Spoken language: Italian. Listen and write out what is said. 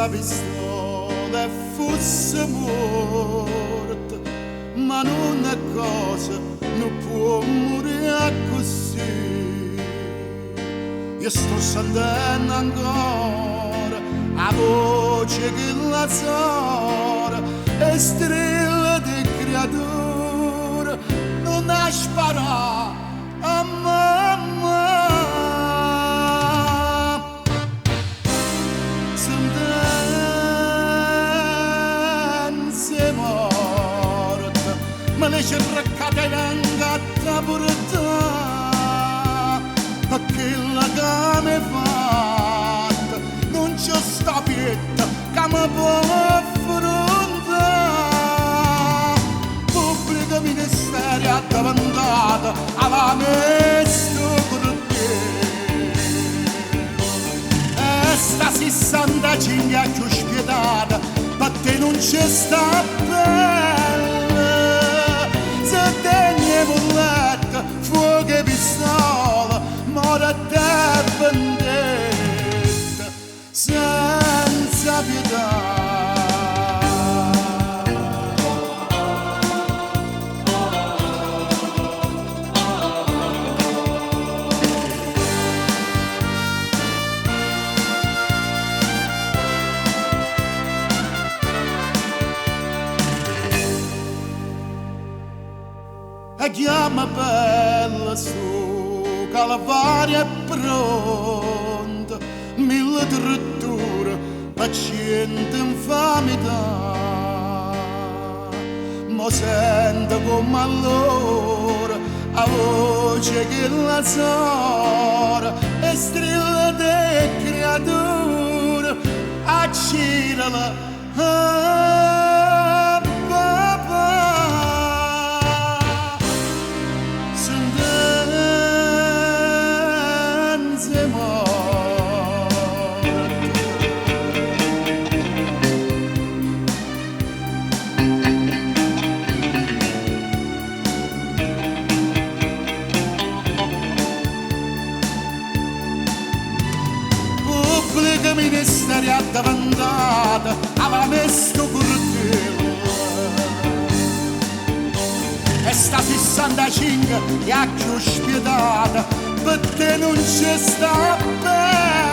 sta pistola e fosse morta, ma non è cosa, non può morire così. Io sto sentendo ancora la voce che la zora e strilla di creatura non ha sparato a mamma. Sentenze morte me le cercate venga pure perché la che mi fatta non c'è sta pietta che mi può affrontare. Pubblico ministero addavantata alla messo cortile e sta 65 più spietata perché non c'è sta pelle. Se degne bolletta fuoco e pistola mora da vendetta senza pietà. E chiama bella su Calvaria è pronta, mille tritture, paziente infamità. Ma sento come allora la voce che la zora e strilla di creatura accirala. Pubblico ministero addavantata alla messo cortile e sta 65 e a più spietata perché non c'è sta bene.